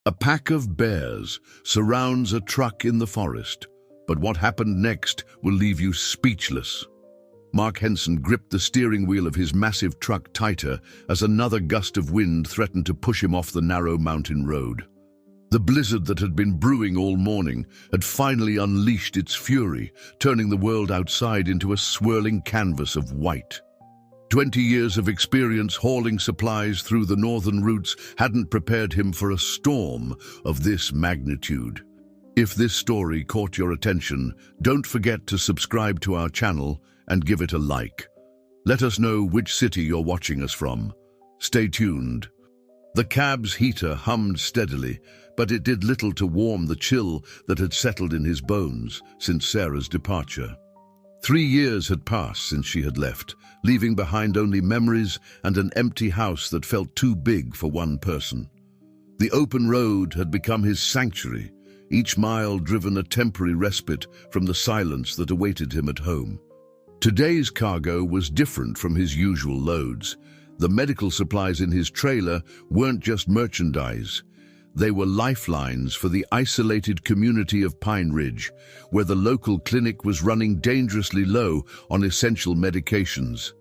A pack of bears surrounds a truck in the forest, but what happened next will leave you speechless. Mark Henson gripped the steering wheel of his massive truck tighter as another gust of wind threatened to push him off the narrow mountain road. The blizzard that had been brewing all morning had finally unleashed its fury, turning the world outside into a swirling canvas of white. 20 years of experience hauling supplies through the northern routes hadn't prepared him for a storm of this magnitude. If this story caught your attention, don't forget to subscribe to our channel and give it a like. Let us know which city you're watching us from. Stay tuned. The cab's heater hummed steadily, but it did little to warm the chill that had settled in his bones since Sarah's departure. 3 years had passed since she had left, leaving behind only memories and an empty house that felt too big for one person. The open road had become his sanctuary, each mile driven a temporary respite from the silence that awaited him at home. Today's cargo was different from his usual loads. The medical supplies in his trailer weren't just merchandise. They were lifelines for the isolated community of Pine Ridge, where the local clinic was running dangerously low on essential medications.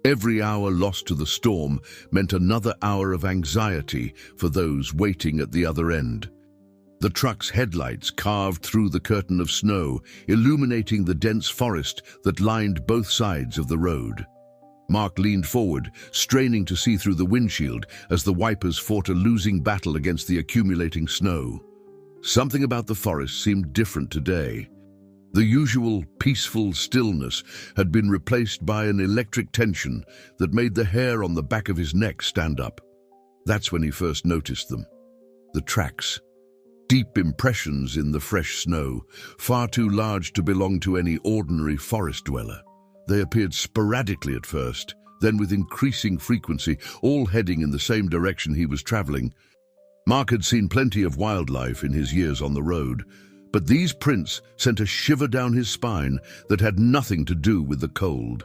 Every hour lost to the storm meant another hour of anxiety for those waiting at the other end. The truck's headlights carved through the curtain of snow, illuminating the dense forest that lined both sides of the road. Mark leaned forward, straining to see through the windshield as the wipers fought a losing battle against the accumulating snow. Something about the forest seemed different today. The usual peaceful stillness had been replaced by an electric tension that made the hair on the back of his neck stand up. That's when he first noticed them. The tracks. Deep impressions in the fresh snow, far too large to belong to any ordinary forest dweller. They appeared sporadically at first, then with increasing frequency, all heading in the same direction he was traveling. Mark had seen plenty of wildlife in his years on the road, but these prints sent a shiver down his spine that had nothing to do with the cold.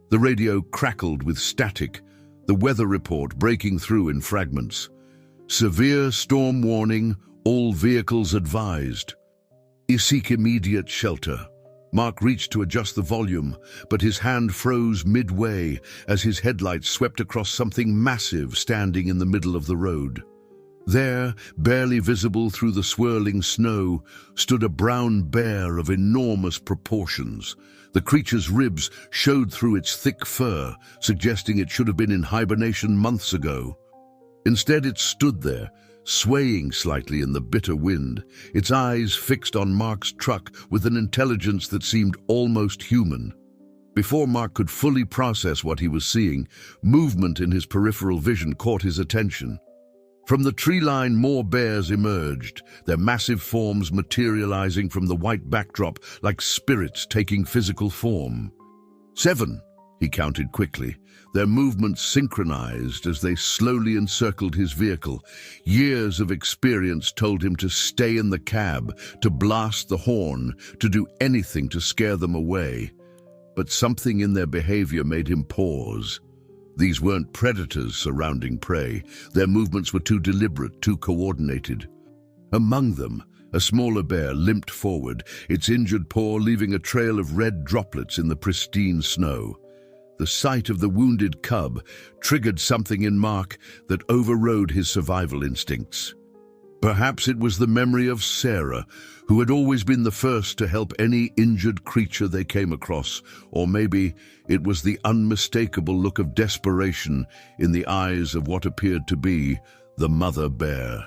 The radio crackled with static, the weather report breaking through in fragments. Severe storm warning, all vehicles advised. Seek immediate shelter. Mark reached to adjust the volume, but his hand froze midway as his headlights swept across something massive standing in the middle of the road. There, barely visible through the swirling snow, stood a brown bear of enormous proportions. The creature's ribs showed through its thick fur, suggesting it should have been in hibernation months ago. Instead, it stood there, swaying slightly in the bitter wind, its eyes fixed on Mark's truck with an intelligence that seemed almost human. Before Mark could fully process what he was seeing, movement in his peripheral vision caught his attention. From the tree line, more bears emerged, their massive forms materializing from the white backdrop like spirits taking physical form. 7, he counted quickly, their movements synchronized as they slowly encircled his vehicle. Years of experience told him to stay in the cab, to blast the horn, to do anything to scare them away. But something in their behavior made him pause. These weren't predators surrounding prey. Their movements were too deliberate, too coordinated. Among them, a smaller bear limped forward, its injured paw leaving a trail of red droplets in the pristine snow. The sight of the wounded cub triggered something in Mark that overrode his survival instincts. Perhaps it was the memory of Sarah, who had always been the first to help any injured creature they came across, or maybe it was the unmistakable look of desperation in the eyes of what appeared to be the mother bear.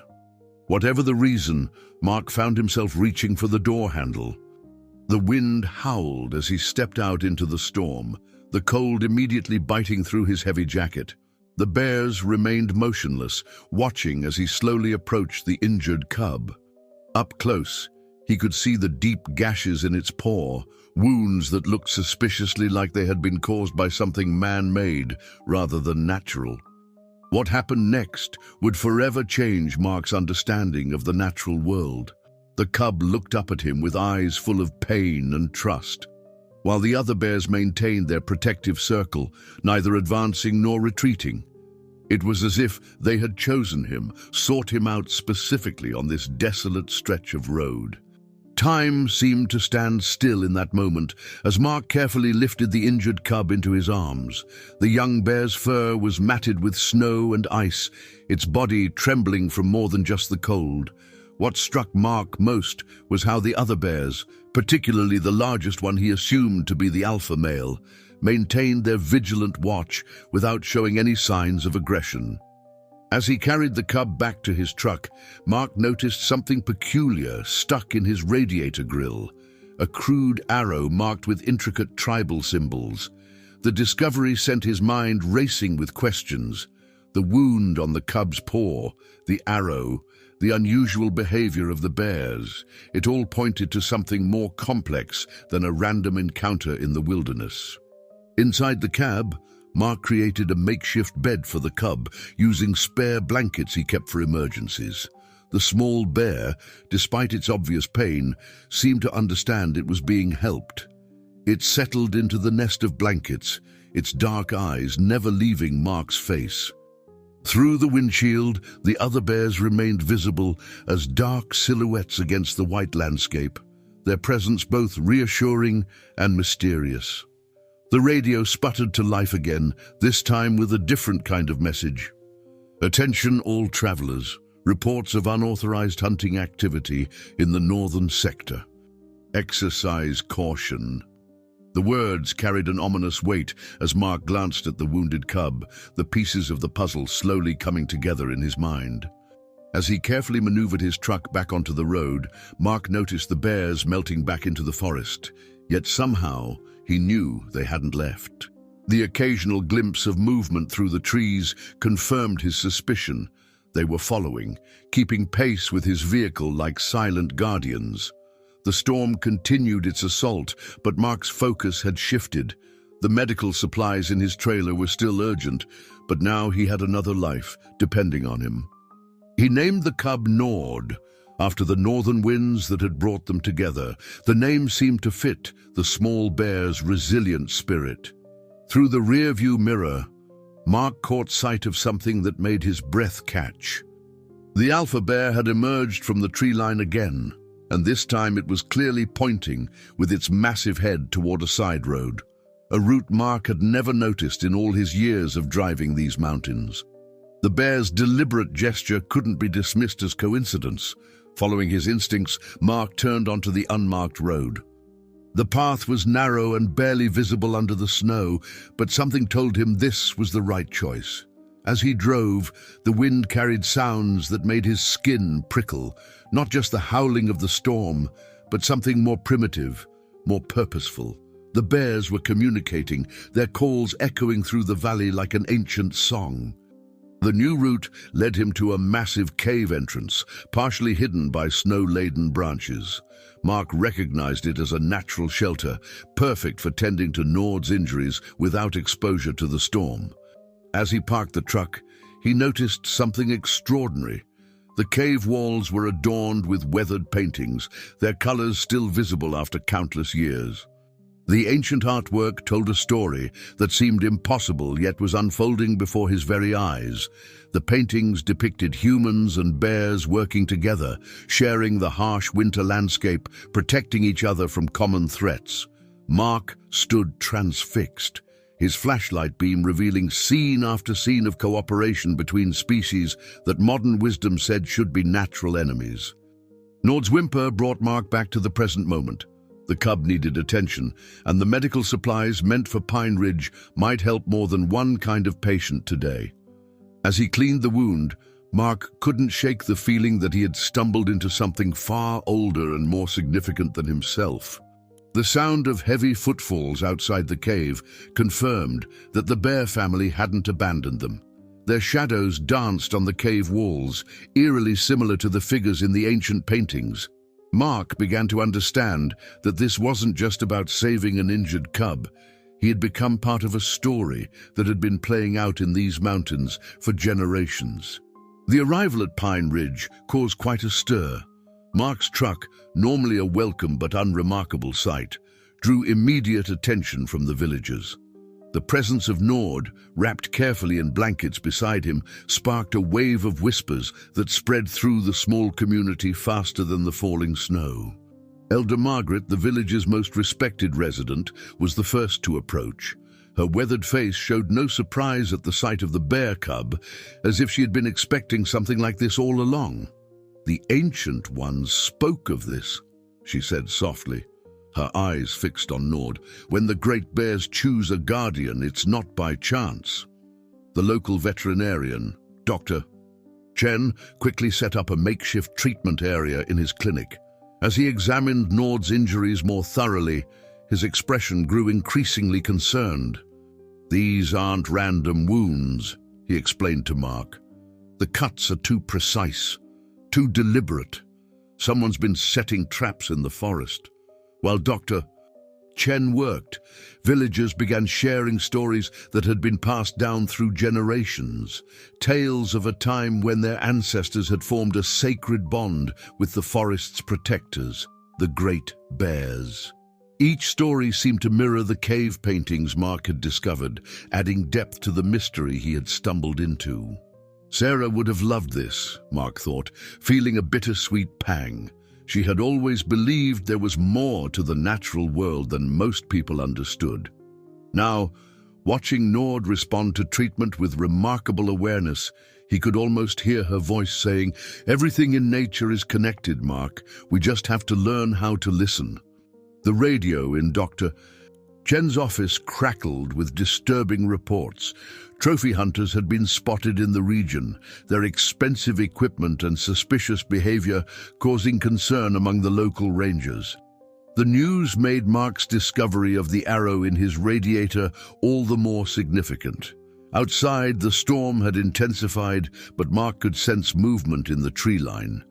Whatever the reason, Mark found himself reaching for the door handle. The wind howled as he stepped out into the storm, the cold immediately biting through his heavy jacket. The bears remained motionless, watching as he slowly approached the injured cub. Up close, he could see the deep gashes in its paw, wounds that looked suspiciously like they had been caused by something man-made rather than natural. What happened next would forever change Mark's understanding of the natural world. The cub looked up at him with eyes full of pain and trust, while the other bears maintained their protective circle, neither advancing nor retreating. It was as if they had chosen him, sought him out specifically on this desolate stretch of road. Time seemed to stand still in that moment as Mark carefully lifted the injured cub into his arms. The young bear's fur was matted with snow and ice, its body trembling from more than just the cold. What struck Mark most was how the other bears, particularly the largest one he assumed to be the alpha male, maintained their vigilant watch without showing any signs of aggression. As he carried the cub back to his truck, Mark noticed something peculiar stuck in his radiator grill, a crude arrow marked with intricate tribal symbols. The discovery sent his mind racing with questions. The wound on the cub's paw, the arrow, the unusual behavior of the bears, it all pointed to something more complex than a random encounter in the wilderness. Inside the cab, Mark created a makeshift bed for the cub, using spare blankets he kept for emergencies. The small bear, despite its obvious pain, seemed to understand it was being helped. It settled into the nest of blankets, its dark eyes never leaving Mark's face. Through the windshield, the other bears remained visible as dark silhouettes against the white landscape, their presence both reassuring and mysterious. The radio sputtered to life again, this time with a different kind of message. Attention all travelers. Reports of unauthorized hunting activity in the northern sector. Exercise caution. The words carried an ominous weight as Mark glanced at the wounded cub, the pieces of the puzzle slowly coming together in his mind. As he carefully maneuvered his truck back onto the road, Mark noticed the bears melting back into the forest, yet somehow he knew they hadn't left. The occasional glimpse of movement through the trees confirmed his suspicion. They were following, keeping pace with his vehicle like silent guardians. The storm continued its assault, but Mark's focus had shifted. The medical supplies in his trailer were still urgent, but now he had another life depending on him. He named the cub Nord, after the northern winds that had brought them together. The name seemed to fit the small bear's resilient spirit. Through the rear-view mirror, Mark caught sight of something that made his breath catch. The alpha bear had emerged from the tree line again, and this time it was clearly pointing with its massive head toward a side road, a route Mark had never noticed in all his years of driving these mountains. The bear's deliberate gesture couldn't be dismissed as coincidence. Following his instincts, Mark turned onto the unmarked road. The path was narrow and barely visible under the snow, but something told him this was the right choice. As he drove, the wind carried sounds that made his skin prickle, not just the howling of the storm, but something more primitive, more purposeful. The bears were communicating, their calls echoing through the valley like an ancient song. The new route led him to a massive cave entrance, partially hidden by snow-laden branches. Mark recognized it as a natural shelter, perfect for tending to Nord's injuries without exposure to the storm. As he parked the truck, he noticed something extraordinary. The cave walls were adorned with weathered paintings, their colors still visible after countless years. The ancient artwork told a story that seemed impossible yet was unfolding before his very eyes. The paintings depicted humans and bears working together, sharing the harsh winter landscape, protecting each other from common threats. Mark stood transfixed, his flashlight beam revealing scene after scene of cooperation between species that modern wisdom said should be natural enemies. Nord's whimper brought Mark back to the present moment. The cub needed attention, and the medical supplies meant for Pine Ridge might help more than one kind of patient today. As he cleaned the wound, Mark couldn't shake the feeling that he had stumbled into something far older and more significant than himself. The sound of heavy footfalls outside the cave confirmed that the bear family hadn't abandoned them. Their shadows danced on the cave walls, eerily similar to the figures in the ancient paintings. Mark began to understand that this wasn't just about saving an injured cub. He had become part of a story that had been playing out in these mountains for generations. The arrival at Pine Ridge caused quite a stir. Mark's truck, normally a welcome but unremarkable sight, drew immediate attention from the villagers. The presence of Nord, wrapped carefully in blankets beside him, sparked a wave of whispers that spread through the small community faster than the falling snow. Elder Margaret, the village's most respected resident, was the first to approach. Her weathered face showed no surprise at the sight of the bear cub, as if she had been expecting something like this all along. "The Ancient Ones spoke of this," she said softly, her eyes fixed on Nord. "When the great bears choose a guardian, it's not by chance." The local veterinarian, Dr. Chen, quickly set up a makeshift treatment area in his clinic. As he examined Nord's injuries more thoroughly, his expression grew increasingly concerned. "These aren't random wounds," he explained to Mark. "The cuts are too precise, too deliberate. Someone's been setting traps in the forest." While Dr. Chen worked, villagers began sharing stories that had been passed down through generations, tales of a time when their ancestors had formed a sacred bond with the forest's protectors, the great bears. Each story seemed to mirror the cave paintings Mark had discovered, adding depth to the mystery he had stumbled into. Sarah would have loved this, Mark thought, feeling a bittersweet pang. She had always believed there was more to the natural world than most people understood. Now, watching Nord respond to treatment with remarkable awareness, he could almost hear her voice saying, "Everything in nature is connected, Mark. We just have to learn how to listen." The radio in Dr. Chen's office crackled with disturbing reports. Trophy hunters had been spotted in the region, their expensive equipment and suspicious behavior causing concern among the local rangers. The news made Mark's discovery of the arrow in his radiator all the more significant. Outside, the storm had intensified, but Mark could sense movement in the tree line.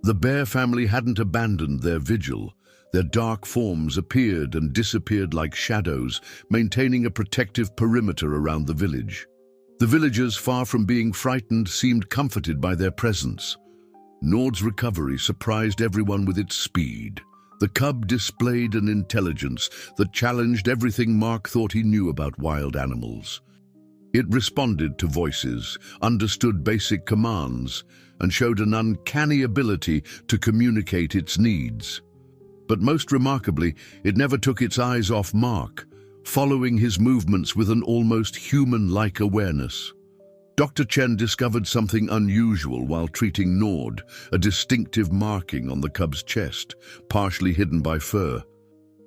The bear family hadn't abandoned their vigil. Their dark forms appeared and disappeared like shadows, maintaining a protective perimeter around the village. The villagers, far from being frightened, seemed comforted by their presence. Nord's recovery surprised everyone with its speed. The cub displayed an intelligence that challenged everything Mark thought he knew about wild animals. It responded to voices, understood basic commands, and showed an uncanny ability to communicate its needs. But most remarkably, it never took its eyes off Mark, following his movements with an almost human-like awareness. Dr. Chen discovered something unusual while treating Nord, a distinctive marking on the cub's chest, partially hidden by fur.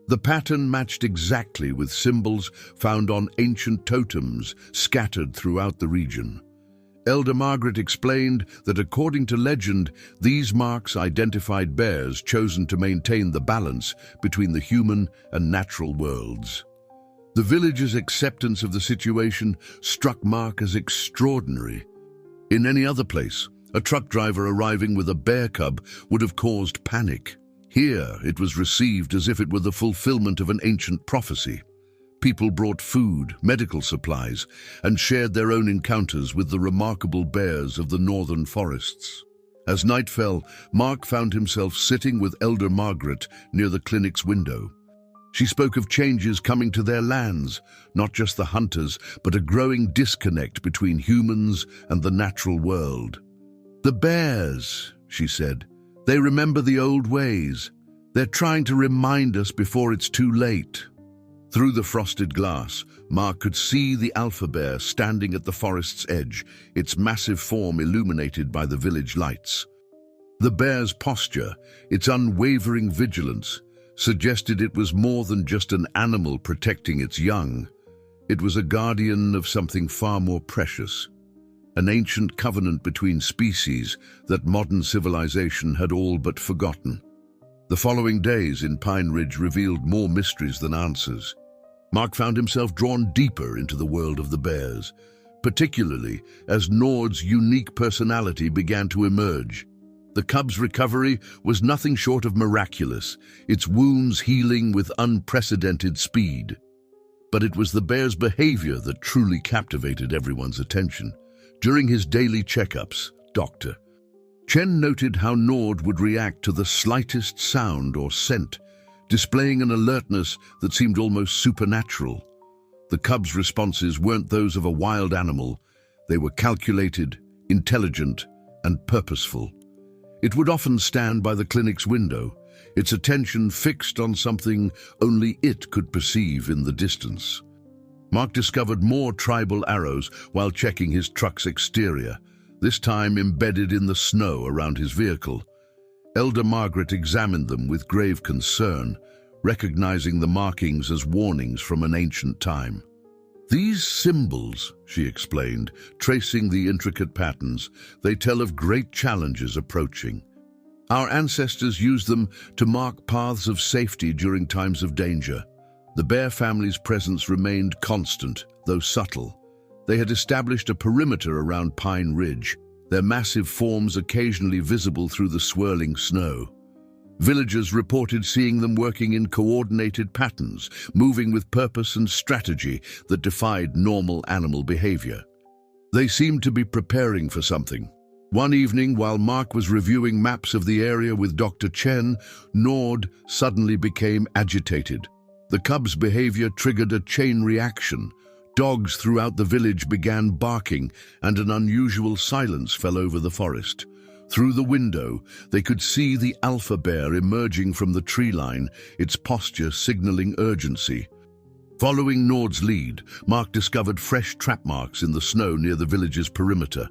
The pattern matched exactly with symbols found on ancient totems scattered throughout the region. Elder Margaret explained that according to legend, these marks identified bears chosen to maintain the balance between the human and natural worlds. The village's acceptance of the situation struck Mark as extraordinary. In any other place, a truck driver arriving with a bear cub would have caused panic. Here, it was received as if it were the fulfillment of an ancient prophecy. People brought food, medical supplies, and shared their own encounters with the remarkable bears of the northern forests. As night fell, Mark found himself sitting with Elder Margaret near the clinic's window. She spoke of changes coming to their lands, not just the hunters, but a growing disconnect between humans and the natural world. "The bears," she said, "they remember the old ways. They're trying to remind us before it's too late." Through the frosted glass, Mark could see the alpha bear standing at the forest's edge, its massive form illuminated by the village lights. The bear's posture, its unwavering vigilance, suggested it was more than just an animal protecting its young. It was a guardian of something far more precious, an ancient covenant between species that modern civilization had all but forgotten. The following days in Pine Ridge revealed more mysteries than answers. Mark found himself drawn deeper into the world of the bears, particularly as Nord's unique personality began to emerge. The cub's recovery was nothing short of miraculous, its wounds healing with unprecedented speed. But it was the bear's behavior that truly captivated everyone's attention. During his daily checkups, Dr. Chen noted how Nord would react to the slightest sound or scent, displaying an alertness that seemed almost supernatural. The cub's responses weren't those of a wild animal. They were calculated, intelligent, and purposeful. It would often stand by the clinic's window, its attention fixed on something only it could perceive in the distance. Mark discovered more tribal arrows while checking his truck's exterior, this time embedded in the snow around his vehicle. Elder Margaret examined them with grave concern, recognizing the markings as warnings from an ancient time. "These symbols," she explained, tracing the intricate patterns, "they tell of great challenges approaching. Our ancestors used them to mark paths of safety during times of danger." The bear family's presence remained constant, though subtle. They had established a perimeter around Pine Ridge, their massive forms occasionally visible through the swirling snow. Villagers reported seeing them working in coordinated patterns, moving with purpose and strategy that defied normal animal behavior. They seemed to be preparing for something. One evening, while Mark was reviewing maps of the area with Dr. Chen, Nord suddenly became agitated. The cub's behavior triggered a chain reaction. Dogs throughout the village began barking, and an unusual silence fell over the forest. Through the window, they could see the alpha bear emerging from the tree line, its posture signaling urgency. Following Nord's lead, Mark discovered fresh trap marks in the snow near the village's perimeter.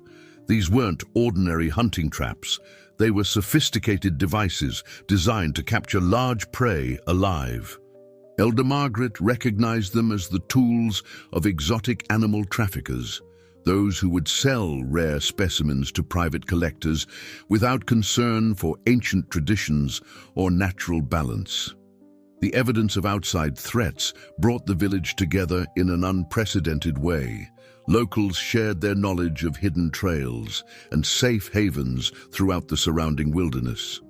These weren't ordinary hunting traps. They were sophisticated devices designed to capture large prey alive. Elder Margaret recognized them as the tools of exotic animal traffickers, those who would sell rare specimens to private collectors without concern for ancient traditions or natural balance. The evidence of outside threats brought the village together in an unprecedented way. Locals shared their knowledge of hidden trails and safe havens throughout the surrounding wilderness.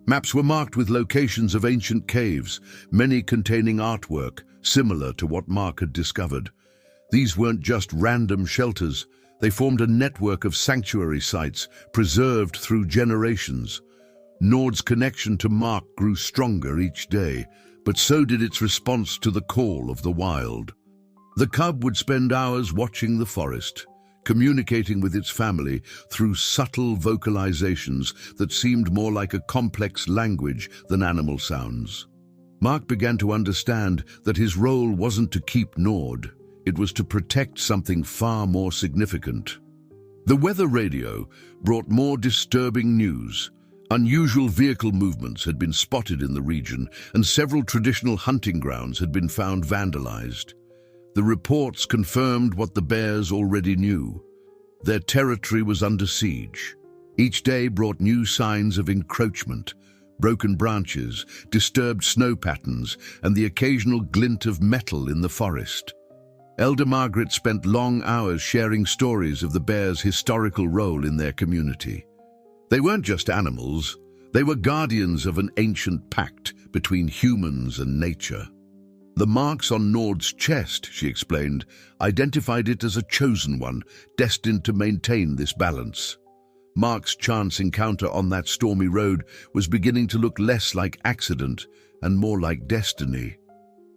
Maps were marked with locations of ancient caves, many containing artwork similar to what Mark had discovered. These weren't just random shelters. They formed a network of sanctuary sites preserved through generations. Nord's connection to Mark grew stronger each day, but so did its response to the call of the wild. The cub would spend hours watching the forest, communicating with its family through subtle vocalizations that seemed more like a complex language than animal sounds. Mark began to understand that his role wasn't to keep Nord, it was to protect something far more significant. The weather radio brought more disturbing news. Unusual vehicle movements had been spotted in the region, and several traditional hunting grounds had been found vandalized. The reports confirmed what the bears already knew. Their territory was under siege. Each day brought new signs of encroachment, broken branches, disturbed snow patterns, and the occasional glint of metal in the forest. Elder Margaret spent long hours sharing stories of the bears' historical role in their community. They weren't just animals, they were guardians of an ancient pact between humans and nature. The marks on Nord's chest, she explained, identified it as a chosen one, destined to maintain this balance. Mark's chance encounter on that stormy road was beginning to look less like accident and more like destiny.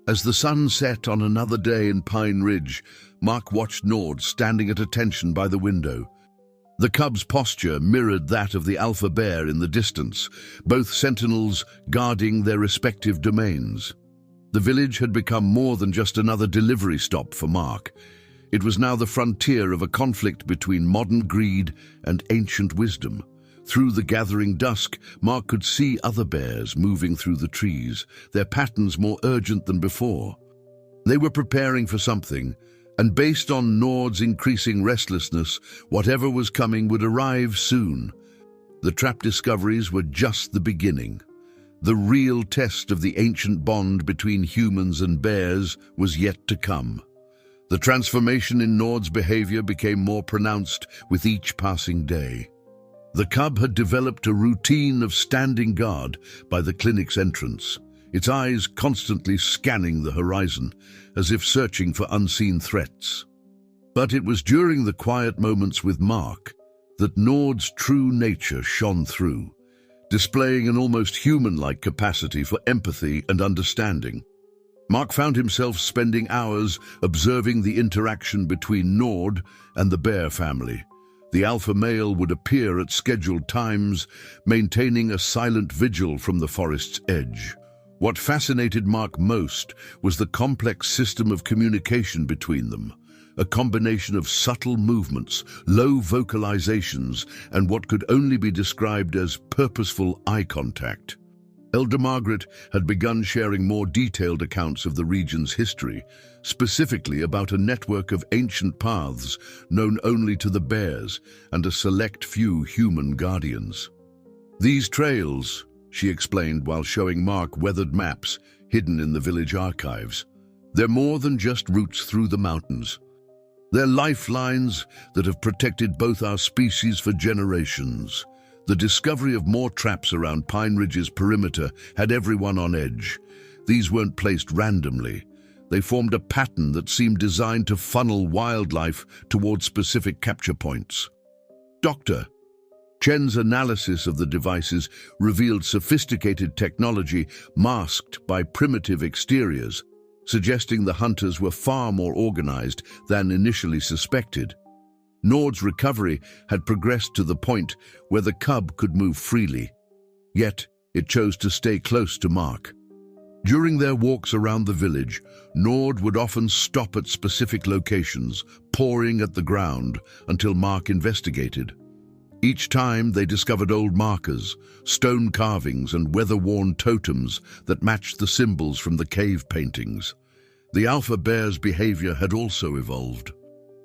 As the sun set on another day in Pine Ridge, Mark watched Nord standing at attention by the window. The cub's posture mirrored that of the alpha bear in the distance, both sentinels guarding their respective domains. The village had become more than just another delivery stop for Mark. It was now the frontier of a conflict between modern greed and ancient wisdom. Through the gathering dusk, Mark could see other bears moving through the trees, their patterns more urgent than before. They were preparing for something, and based on Nord's increasing restlessness, whatever was coming would arrive soon. The trap discoveries were just the beginning. The real test of the ancient bond between humans and bears was yet to come. The transformation in Nord's behavior became more pronounced with each passing day. The cub had developed a routine of standing guard by the clinic's entrance, its eyes constantly scanning the horizon, as if searching for unseen threats. But it was during the quiet moments with Mark that Nord's true nature shone through, displaying an almost human-like capacity for empathy and understanding. Mark found himself spending hours observing the interaction between Nord and the bear family. The alpha male would appear at scheduled times, maintaining a silent vigil from the forest's edge. What fascinated Mark most was the complex system of communication between them, a combination of subtle movements, low vocalizations, and what could only be described as purposeful eye contact. Elder Margaret had begun sharing more detailed accounts of the region's history, specifically about a network of ancient paths known only to the bears and a select few human guardians. These trails, she explained while showing Mark weathered maps hidden in the village archives, they're more than just routes through the mountains. They're lifelines that have protected both our species for generations. The discovery of more traps around Pine Ridge's perimeter had everyone on edge. These weren't placed randomly. They formed a pattern that seemed designed to funnel wildlife towards specific capture points. Dr. Chen's analysis of the devices revealed sophisticated technology masked by primitive exteriors, suggesting the hunters were far more organized than initially suspected. Nord's recovery had progressed to the point where the cub could move freely, yet it chose to stay close to Mark. During their walks around the village, Nord would often stop at specific locations, pawing at the ground until Mark investigated. Each time they discovered old markers, stone carvings and weather-worn totems that matched the symbols from the cave paintings. The alpha bear's behavior had also evolved.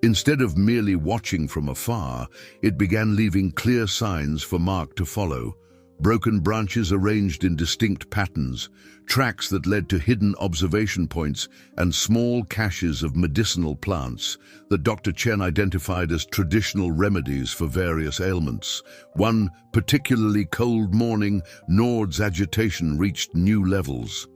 Instead of merely watching from afar, it began leaving clear signs for Mark to follow. Broken branches arranged in distinct patterns, tracks that led to hidden observation points, and small caches of medicinal plants that Dr. Chen identified as traditional remedies for various ailments. One particularly cold morning, Nord's agitation reached new levels.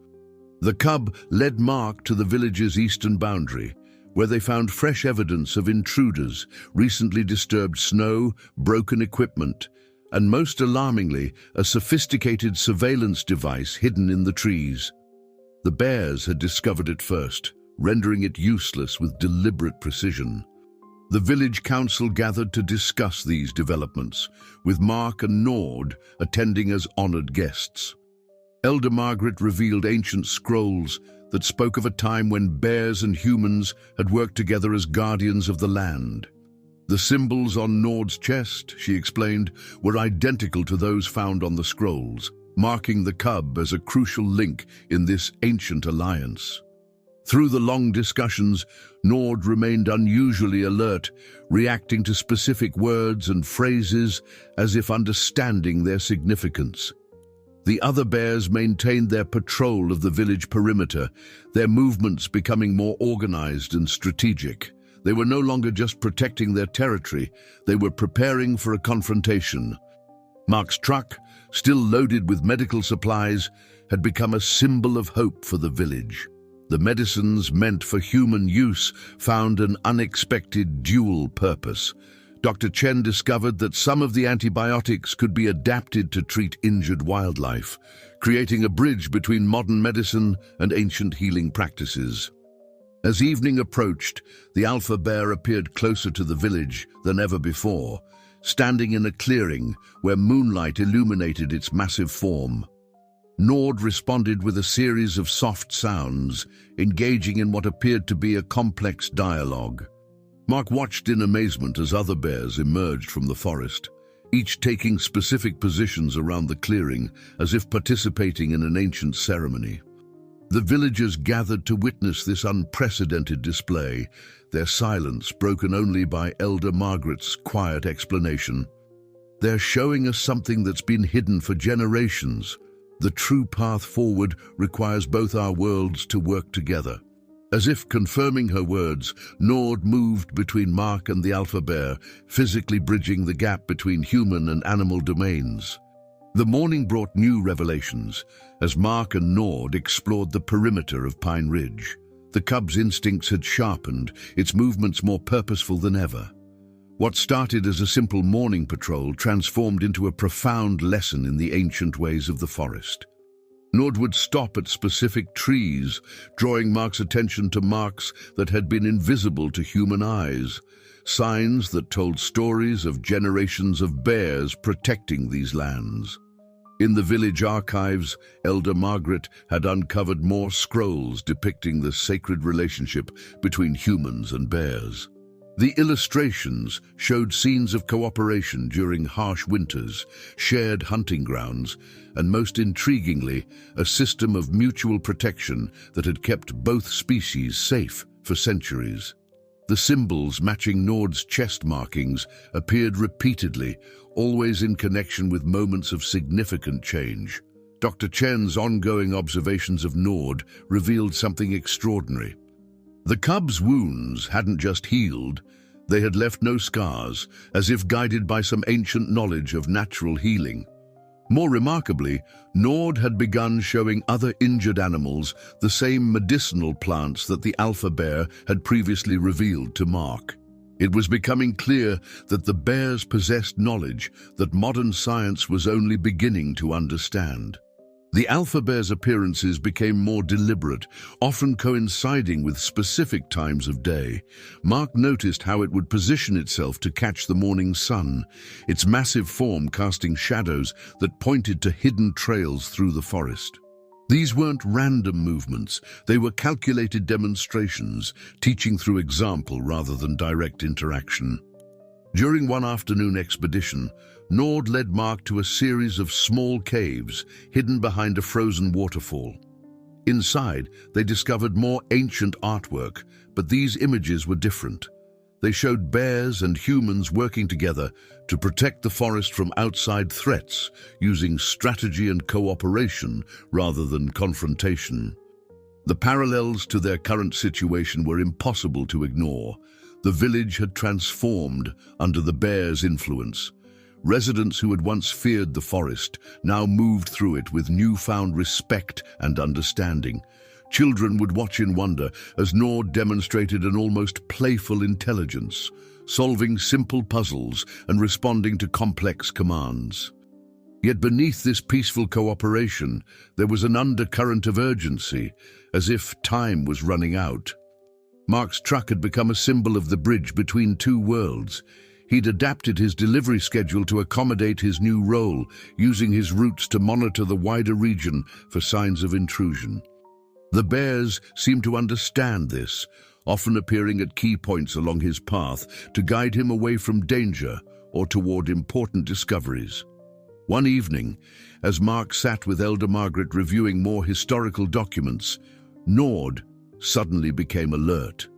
The cub led Mark to the village's eastern boundary, where they found fresh evidence of intruders, recently disturbed snow, broken equipment, and most alarmingly, a sophisticated surveillance device hidden in the trees. The bears had discovered it first, rendering it useless with deliberate precision. The village council gathered to discuss these developments, with Mark and Nord attending as honored guests. Elder Margaret revealed ancient scrolls that spoke of a time when bears and humans had worked together as guardians of the land. The symbols on Nord's chest, she explained, were identical to those found on the scrolls, marking the cub as a crucial link in this ancient alliance. Through the long discussions, Nord remained unusually alert, reacting to specific words and phrases as if understanding their significance. The other bears maintained their patrol of the village perimeter, their movements becoming more organized and strategic. They were no longer just protecting their territory, they were preparing for a confrontation. Mark's truck, still loaded with medical supplies, had become a symbol of hope for the village. The medicines meant for human use found an unexpected dual purpose. Dr. Chen discovered that some of the antibiotics could be adapted to treat injured wildlife, creating a bridge between modern medicine and ancient healing practices. As evening approached, the alpha bear appeared closer to the village than ever before, standing in a clearing where moonlight illuminated its massive form. Nord responded with a series of soft sounds, engaging in what appeared to be a complex dialogue. Mark watched in amazement as other bears emerged from the forest, each taking specific positions around the clearing as if participating in an ancient ceremony. The villagers gathered to witness this unprecedented display, their silence broken only by Elder Margaret's quiet explanation. "They're showing us something that's been hidden for generations. The true path forward requires both our worlds to work together." As if confirming her words, Nord moved between Mark and the alpha bear, physically bridging the gap between human and animal domains. The morning brought new revelations as Mark and Nord explored the perimeter of Pine Ridge. The cub's instincts had sharpened, its movements more purposeful than ever. What started as a simple morning patrol transformed into a profound lesson in the ancient ways of the forest. Nord would stop at specific trees, drawing Mark's attention to marks that had been invisible to human eyes, signs that told stories of generations of bears protecting these lands. In the village archives, Elder Margaret had uncovered more scrolls depicting the sacred relationship between humans and bears. The illustrations showed scenes of cooperation during harsh winters, shared hunting grounds, and most intriguingly, a system of mutual protection that had kept both species safe for centuries. The symbols matching Nord's chest markings appeared repeatedly, always in connection with moments of significant change. Dr. Chen's ongoing observations of Nord revealed something extraordinary. The cub's wounds hadn't just healed, they had left no scars, as if guided by some ancient knowledge of natural healing. More remarkably, Nord had begun showing other injured animals the same medicinal plants that the alpha bear had previously revealed to Mark. It was becoming clear that the bears possessed knowledge that modern science was only beginning to understand. The alpha bear's appearances became more deliberate, often coinciding with specific times of day. Mark noticed how it would position itself to catch the morning sun, its massive form casting shadows that pointed to hidden trails through the forest. These weren't random movements, they were calculated demonstrations, teaching through example rather than direct interaction. During one afternoon expedition, Nord led Mark to a series of small caves hidden behind a frozen waterfall. Inside, they discovered more ancient artwork, but these images were different. They showed bears and humans working together to protect the forest from outside threats, using strategy and cooperation rather than confrontation. The parallels to their current situation were impossible to ignore. The village had transformed under the bears' influence. Residents who had once feared the forest now moved through it with newfound respect and understanding. Children would watch in wonder as Nord demonstrated an almost playful intelligence, solving simple puzzles and responding to complex commands. Yet beneath this peaceful cooperation, there was an undercurrent of urgency, as if time was running out. Mark's truck had become a symbol of the bridge between two worlds. He'd adapted his delivery schedule to accommodate his new role, using his routes to monitor the wider region for signs of intrusion. The bears seemed to understand this, often appearing at key points along his path to guide him away from danger or toward important discoveries. One evening, as Mark sat with Elder Margaret reviewing more historical documents, Nord suddenly became alert.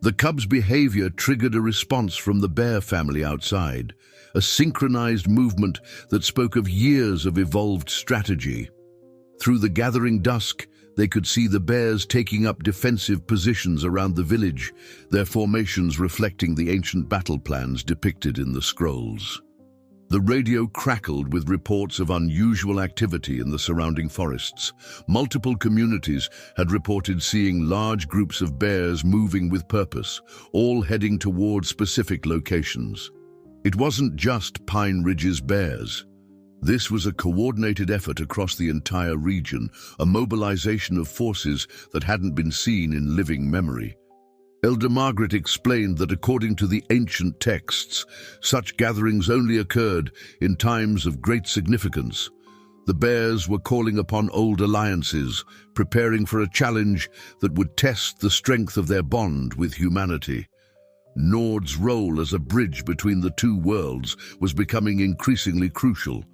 The cub's behavior triggered a response from the bear family outside, a synchronized movement that spoke of years of evolved strategy. Through the gathering dusk, they could see the bears taking up defensive positions around the village, their formations reflecting the ancient battle plans depicted in the scrolls. The radio crackled with reports of unusual activity in the surrounding forests. Multiple communities had reported seeing large groups of bears moving with purpose, all heading toward specific locations. It wasn't just Pine Ridge's bears. This was a coordinated effort across the entire region, a mobilization of forces that hadn't been seen in living memory. Elder Margaret explained that according to the ancient texts, such gatherings only occurred in times of great significance. The bears were calling upon old alliances, preparing for a challenge that would test the strength of their bond with humanity. Nord's role as a bridge between the two worlds was becoming increasingly crucial.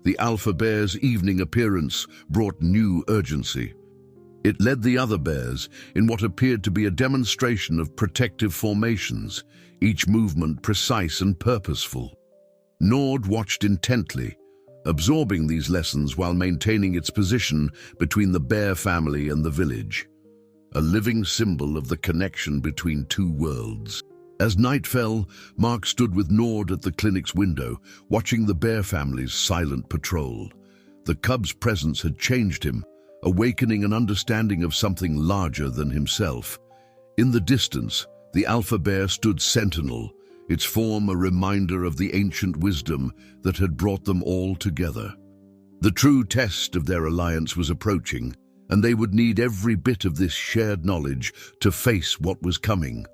The alpha bear's evening appearance brought new urgency. It led the other bears in what appeared to be a demonstration of protective formations, each movement precise and purposeful. Nord watched intently, absorbing these lessons while maintaining its position between the bear family and the village, a living symbol of the connection between two worlds. As night fell, Mark stood with Nord at the clinic's window, watching the bear family's silent patrol. The cub's presence had changed him, awakening an understanding of something larger than himself. In the distance, the alpha bear stood sentinel, its form a reminder of the ancient wisdom that had brought them all together. The true test of their alliance was approaching, and they would need every bit of this shared knowledge to face what was coming.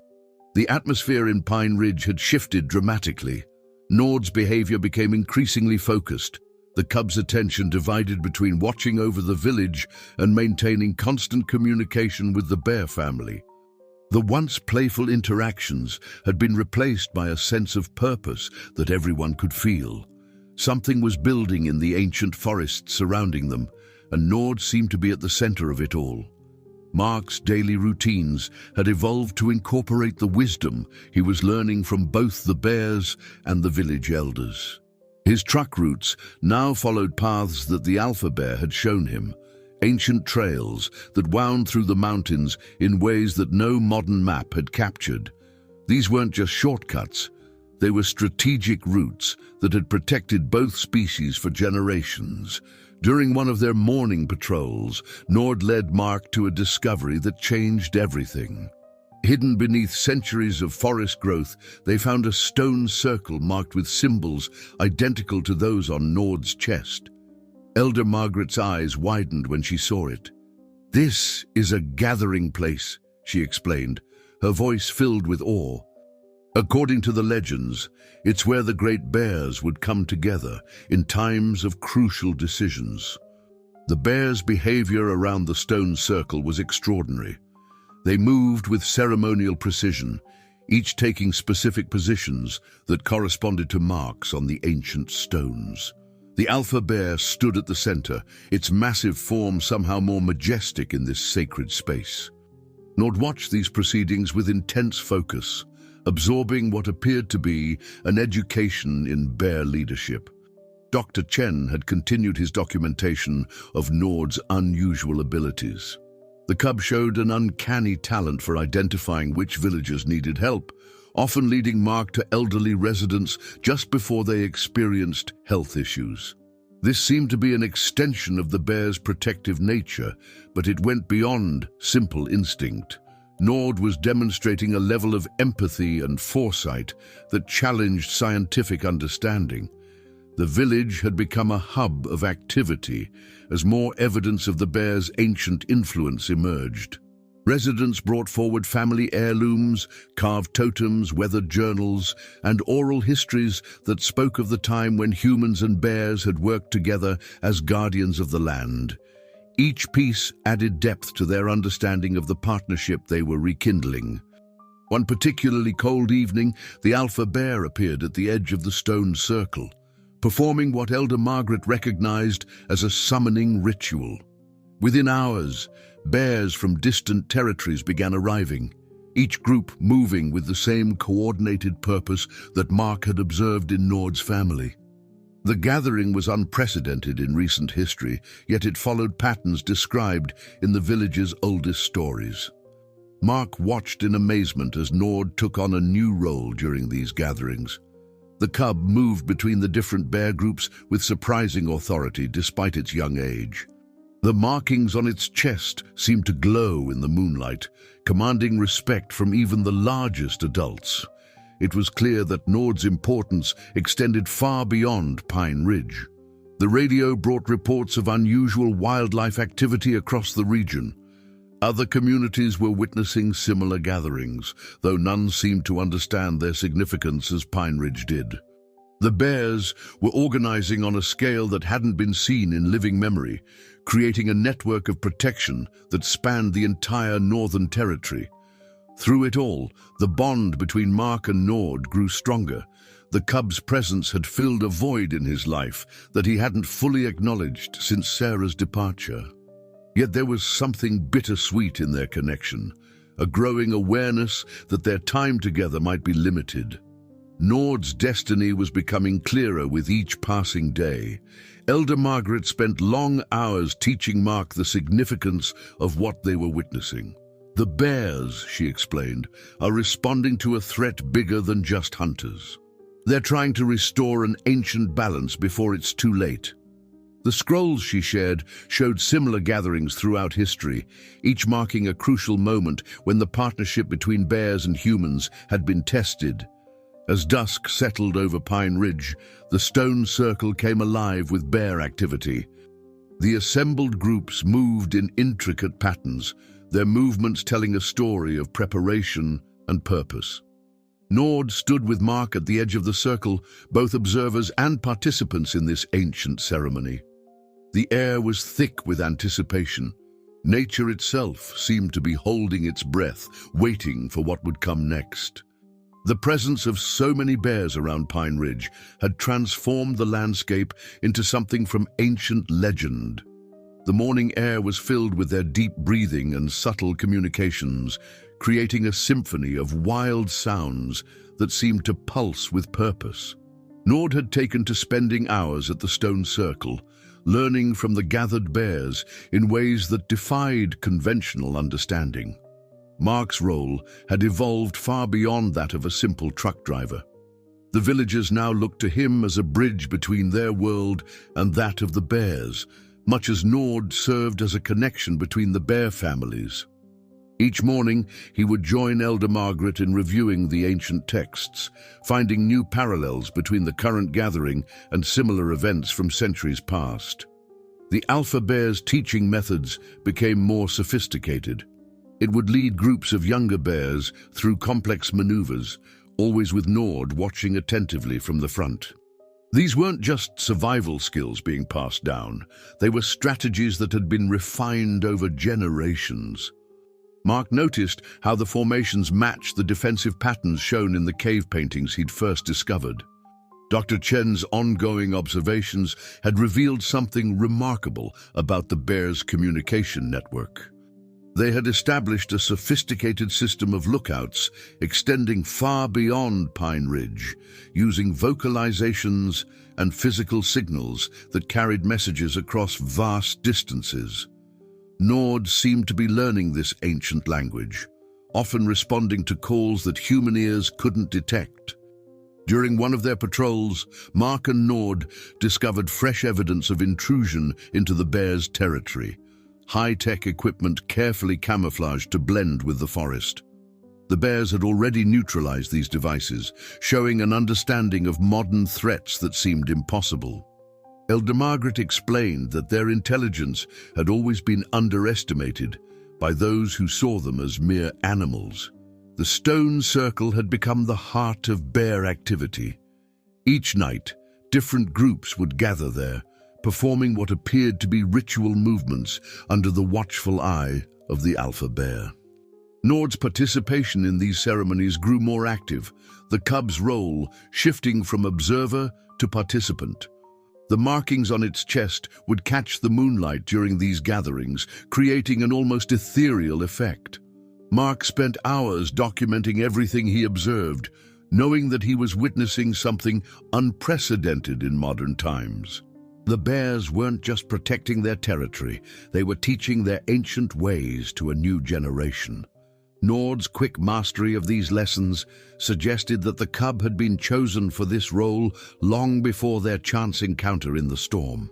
The atmosphere in Pine Ridge had shifted dramatically. Nord's behavior became increasingly focused, the cub's attention divided between watching over the village and maintaining constant communication with the bear family. The once playful interactions had been replaced by a sense of purpose that everyone could feel. Something was building in the ancient forest surrounding them, and Nord seemed to be at the center of it all. Mark's daily routines had evolved to incorporate the wisdom he was learning from both the bears and the village elders. His truck routes now followed paths that the alpha bear had shown him, ancient trails that wound through the mountains in ways that no modern map had captured. These weren't just shortcuts, they were strategic routes that had protected both species for generations. During one of their morning patrols, Nord led Mark to a discovery that changed everything. Hidden beneath centuries of forest growth, they found a stone circle marked with symbols identical to those on Nord's chest. Elder Margaret's eyes widened when she saw it. "This is a gathering place," she explained, her voice filled with awe. "According to the legends, it's where the great bears would come together in times of crucial decisions." The bears' behavior around the stone circle was extraordinary. They moved with ceremonial precision, each taking specific positions that corresponded to marks on the ancient stones. The alpha bear stood at the center, its massive form somehow more majestic in this sacred space. Nord watched these proceedings with intense focus, absorbing what appeared to be an education in bear leadership. Dr. Chen had continued his documentation of Nord's unusual abilities. The cub showed an uncanny talent for identifying which villagers needed help, often leading Mark to elderly residents just before they experienced health issues. This seemed to be an extension of the bear's protective nature, but it went beyond simple instinct. Nord was demonstrating a level of empathy and foresight that challenged scientific understanding. The village had become a hub of activity as more evidence of the bear's ancient influence emerged. Residents brought forward family heirlooms, carved totems, weathered journals, and oral histories that spoke of the time when humans and bears had worked together as guardians of the land. Each piece added depth to their understanding of the partnership they were rekindling. One particularly cold evening, the alpha bear appeared at the edge of the stone circle, performing what Elder Margaret recognized as a summoning ritual. Within hours, bears from distant territories began arriving, each group moving with the same coordinated purpose that Mark had observed in Nord's family. The gathering was unprecedented in recent history, yet it followed patterns described in the village's oldest stories. Mark watched in amazement as Nord took on a new role during these gatherings. The cub moved between the different bear groups with surprising authority despite its young age. The markings on its chest seemed to glow in the moonlight, commanding respect from even the largest adults. It was clear that Nord's importance extended far beyond Pine Ridge. The radio brought reports of unusual wildlife activity across the region. Other communities were witnessing similar gatherings, though none seemed to understand their significance as Pine Ridge did. The bears were organizing on a scale that hadn't been seen in living memory, creating a network of protection that spanned the entire Northern Territory. Through it all, the bond between Mark and Nord grew stronger. The cub's presence had filled a void in his life that he hadn't fully acknowledged since Sarah's departure. Yet there was something bittersweet in their connection, a growing awareness that their time together might be limited. Nord's destiny was becoming clearer with each passing day. Elder Margaret spent long hours teaching Mark the significance of what they were witnessing. "The bears," she explained, "are responding to a threat bigger than just hunters. They're trying to restore an ancient balance before it's too late." The scrolls she shared showed similar gatherings throughout history, each marking a crucial moment when the partnership between bears and humans had been tested. As dusk settled over Pine Ridge, the stone circle came alive with bear activity. The assembled groups moved in intricate patterns, their movements telling a story of preparation and purpose. Nord stood with Mark at the edge of the circle, both observers and participants in this ancient ceremony. The air was thick with anticipation. Nature itself seemed to be holding its breath, waiting for what would come next. The presence of so many bears around Pine Ridge had transformed the landscape into something from ancient legend. The morning air was filled with their deep breathing and subtle communications, creating a symphony of wild sounds that seemed to pulse with purpose. Nord had taken to spending hours at the stone circle, learning from the gathered bears in ways that defied conventional understanding. Mark's role had evolved far beyond that of a simple truck driver. The villagers now looked to him as a bridge between their world and that of the bears, much as Nord served as a connection between the bear families. Each morning, he would join Elder Margaret in reviewing the ancient texts, finding new parallels between the current gathering and similar events from centuries past. The Alpha Bear's teaching methods became more sophisticated. It would lead groups of younger bears through complex maneuvers, always with Nord watching attentively from the front. These weren't just survival skills being passed down, they were strategies that had been refined over generations. Mark noticed how the formations matched the defensive patterns shown in the cave paintings he'd first discovered. Dr. Chen's ongoing observations had revealed something remarkable about the bears' communication network. They had established a sophisticated system of lookouts extending far beyond Pine Ridge, using vocalizations and physical signals that carried messages across vast distances. Nord seemed to be learning this ancient language, often responding to calls that human ears couldn't detect. During one of their patrols, Mark and Nord discovered fresh evidence of intrusion into the bears' territory. High-tech equipment carefully camouflaged to blend with the forest. The bears had already neutralized these devices, showing an understanding of modern threats that seemed impossible. Elder Margaret explained that their intelligence had always been underestimated by those who saw them as mere animals. The stone circle had become the heart of bear activity. Each night, different groups would gather there, performing what appeared to be ritual movements under the watchful eye of the alpha bear. Nord's participation in these ceremonies grew more active, the cub's role shifting from observer to participant. The markings on its chest would catch the moonlight during these gatherings, creating an almost ethereal effect. Mark spent hours documenting everything he observed, knowing that he was witnessing something unprecedented in modern times. The bears weren't just protecting their territory, they were teaching their ancient ways to a new generation. Nord's quick mastery of these lessons suggested that the cub had been chosen for this role long before their chance encounter in the storm.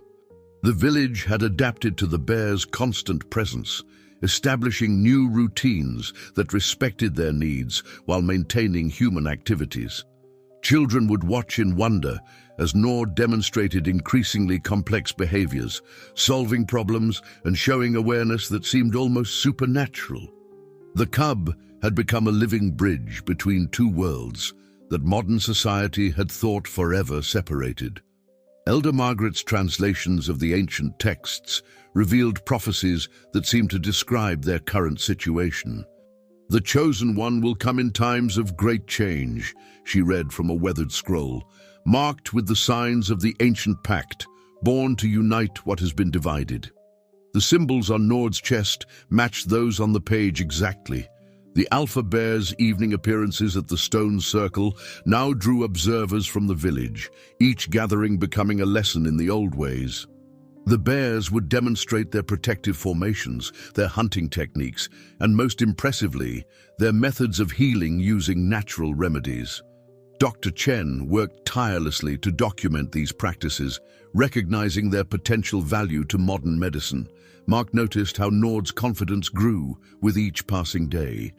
The village had adapted to the bears' constant presence, establishing new routines that respected their needs while maintaining human activities. Children would watch in wonder as Nord demonstrated increasingly complex behaviors, solving problems and showing awareness that seemed almost supernatural. The cub had become a living bridge between two worlds that modern society had thought forever separated. Elder Margaret's translations of the ancient texts revealed prophecies that seemed to describe their current situation. "The chosen one will come in times of great change," she read from a weathered scroll, marked with the signs of the ancient pact, born to unite what has been divided. The symbols on Nord's chest matched those on the page exactly. The Alpha Bear's evening appearances at the stone circle now drew observers from the village, each gathering becoming a lesson in the old ways. The bears would demonstrate their protective formations, their hunting techniques, and most impressively, their methods of healing using natural remedies. Dr. Chen worked tirelessly to document these practices, recognizing their potential value to modern medicine. Mark noticed how Nord's confidence grew with each passing day.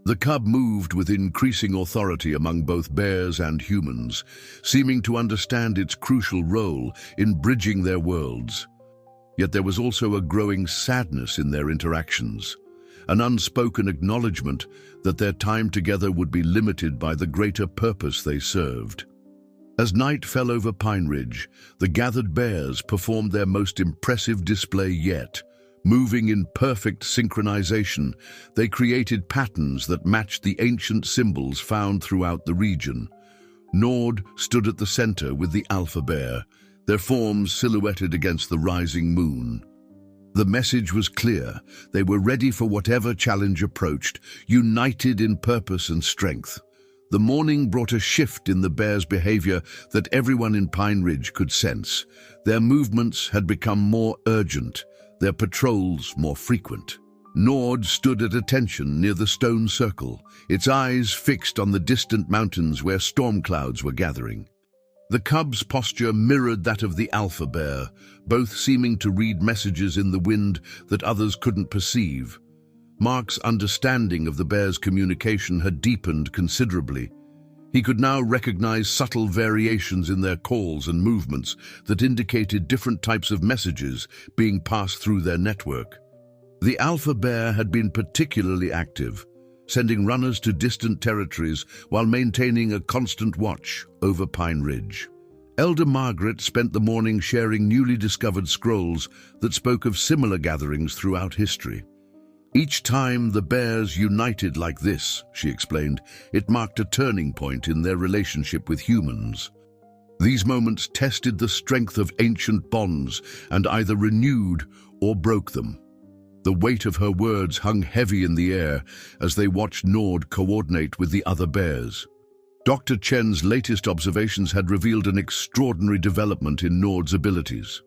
The cub moved with increasing authority among both bears and humans, seeming to understand its crucial role in bridging their worlds. Yet there was also a growing sadness in their interactions, an unspoken acknowledgement that their time together would be limited by the greater purpose they served. As night fell over Pine Ridge, the gathered bears performed their most impressive display yet. Moving in perfect synchronization, they created patterns that matched the ancient symbols found throughout the region. Nord stood at the center with the alpha bear, their forms silhouetted against the rising moon. The message was clear. They were ready for whatever challenge approached, united in purpose and strength. The morning brought a shift in the bears' behavior that everyone in Pine Ridge could sense. Their movements had become more urgent, their patrols more frequent. Nord stood at attention near the stone circle, its eyes fixed on the distant mountains where storm clouds were gathering. The cub's posture mirrored that of the alpha bear, both seeming to read messages in the wind that others couldn't perceive. Mark's understanding of the bear's communication had deepened considerably. He could now recognize subtle variations in their calls and movements that indicated different types of messages being passed through their network. The alpha bear had been particularly active, sending runners to distant territories while maintaining a constant watch over Pine Ridge. Elder Margaret spent the morning sharing newly discovered scrolls that spoke of similar gatherings throughout history. Each time the bears united like this, she explained, it marked a turning point in their relationship with humans. These moments tested the strength of ancient bonds and either renewed or broke them. The weight of her words hung heavy in the air as they watched Nord coordinate with the other bears. Dr. Chen's latest observations had revealed an extraordinary development in Nord's abilities.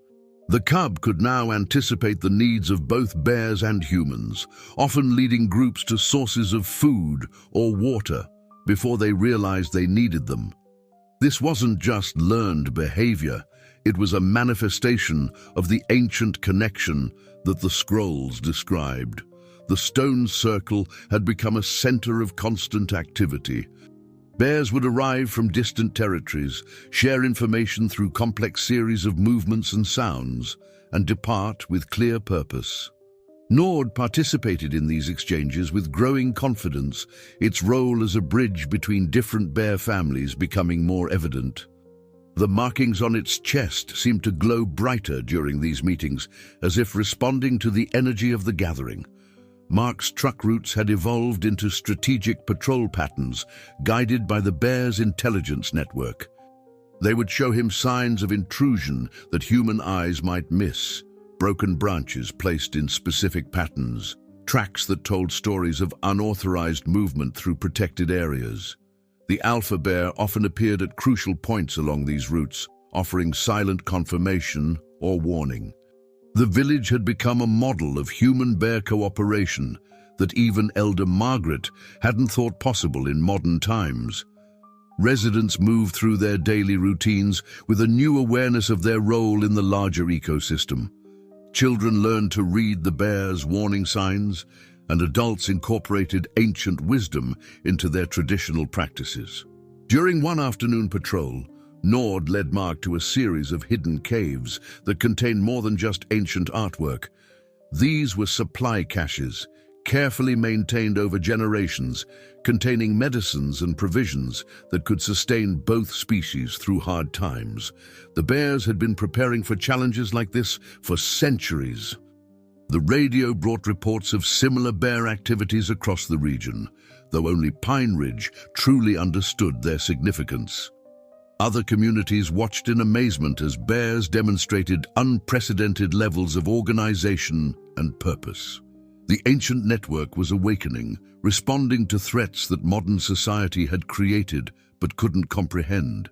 The cub could now anticipate the needs of both bears and humans, often leading groups to sources of food or water before they realized they needed them. This wasn't just learned behavior, it was a manifestation of the ancient connection that the scrolls described. The stone circle had become a center of constant activity. Bears would arrive from distant territories, share information through complex series of movements and sounds, and depart with clear purpose. Nord participated in these exchanges with growing confidence, its role as a bridge between different bear families becoming more evident. The markings on its chest seemed to glow brighter during these meetings, as if responding to the energy of the gathering. Mark's truck routes had evolved into strategic patrol patterns, guided by the bear's intelligence network. They would show him signs of intrusion that human eyes might miss, broken branches placed in specific patterns, tracks that told stories of unauthorized movement through protected areas. The alpha bear often appeared at crucial points along these routes, offering silent confirmation or warning. The village had become a model of human-bear cooperation that even Elder Margaret hadn't thought possible in modern times. Residents moved through their daily routines with a new awareness of their role in the larger ecosystem. Children learned to read the bear's warning signs, and adults incorporated ancient wisdom into their traditional practices. During one afternoon patrol, Nord led Mark to a series of hidden caves that contained more than just ancient artwork. These were supply caches, carefully maintained over generations, containing medicines and provisions that could sustain both species through hard times. The bears had been preparing for challenges like this for centuries. The radio brought reports of similar bear activities across the region, though only Pine Ridge truly understood their significance. Other communities watched in amazement as bears demonstrated unprecedented levels of organization and purpose. The ancient network was awakening, responding to threats that modern society had created but couldn't comprehend.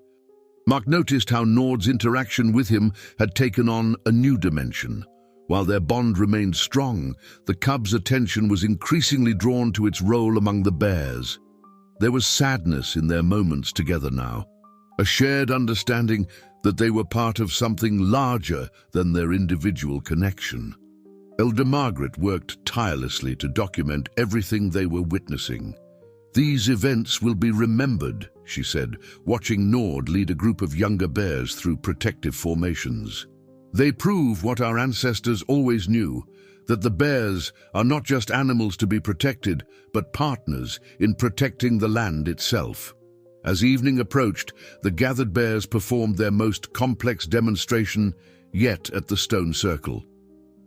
Mark noticed how Nord's interaction with him had taken on a new dimension. While their bond remained strong, the cub's attention was increasingly drawn to its role among the bears. There was sadness in their moments together now, a shared understanding that they were part of something larger than their individual connection. Elder Margaret worked tirelessly to document everything they were witnessing. "These events will be remembered," she said, watching Nord lead a group of younger bears through protective formations. They prove what our ancestors always knew, that the bears are not just animals to be protected, but partners in protecting the land itself. As evening approached, the gathered bears performed their most complex demonstration yet at the stone circle.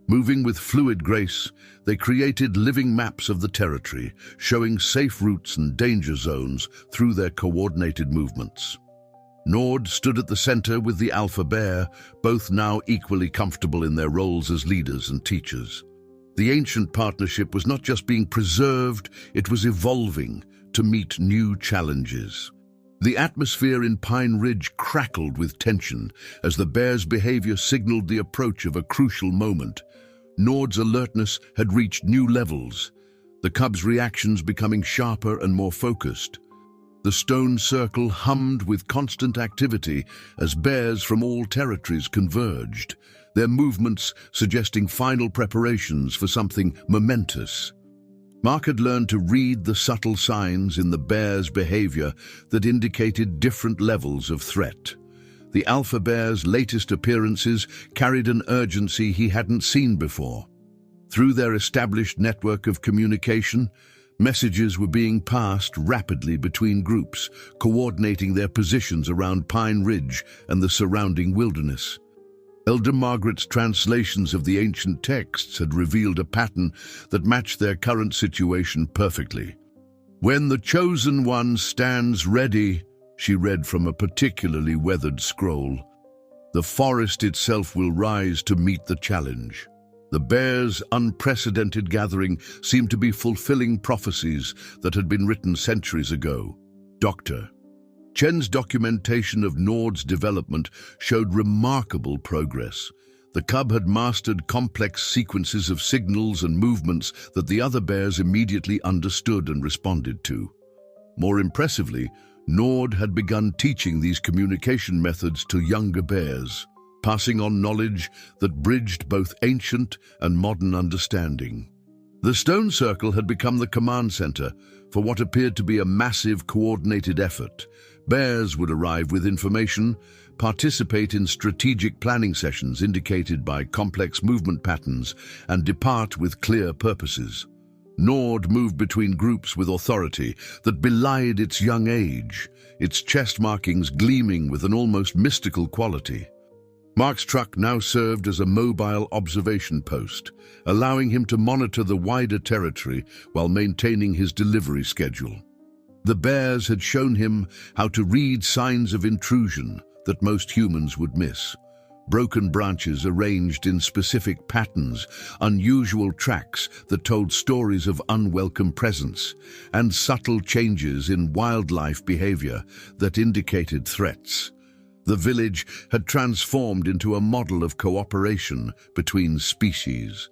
Moving with fluid grace, they created living maps of the territory, showing safe routes and danger zones through their coordinated movements. Nord stood at the center with the alpha bear, both now equally comfortable in their roles as leaders and teachers. The ancient partnership was not just being preserved, it was evolving to meet new challenges. The atmosphere in Pine Ridge crackled with tension as the bear's behavior signaled the approach of a crucial moment. Nord's alertness had reached new levels, the cub's reactions becoming sharper and more focused. The stone circle hummed with constant activity as bears from all territories converged, their movements suggesting final preparations for something momentous. Mark had learned to read the subtle signs in the bear's behavior that indicated different levels of threat. The alpha bear's latest appearances carried an urgency he hadn't seen before. Through their established network of communication, messages were being passed rapidly between groups, coordinating their positions around Pine Ridge and the surrounding wilderness. Elder Margaret's translations of the ancient texts had revealed a pattern that matched their current situation perfectly. "When the Chosen One stands ready," she read from a particularly weathered scroll, "the forest itself will rise to meet the challenge." The bears' unprecedented gathering seemed to be fulfilling prophecies that had been written centuries ago. Dr. Chen's documentation of Nord's development showed remarkable progress. The cub had mastered complex sequences of signals and movements that the other bears immediately understood and responded to. More impressively, Nord had begun teaching these communication methods to younger bears, passing on knowledge that bridged both ancient and modern understanding. The stone circle had become the command center for what appeared to be a massive coordinated effort. Bears would arrive with information, participate in strategic planning sessions indicated by complex movement patterns, and depart with clear purposes. Nord moved between groups with authority that belied its young age, its chest markings gleaming with an almost mystical quality. Mark's truck now served as a mobile observation post, allowing him to monitor the wider territory while maintaining his delivery schedule. The bears had shown him how to read signs of intrusion that most humans would miss. Broken branches arranged in specific patterns, unusual tracks that told stories of unwelcome presence, and subtle changes in wildlife behavior that indicated threats. The village had transformed into a model of cooperation between species.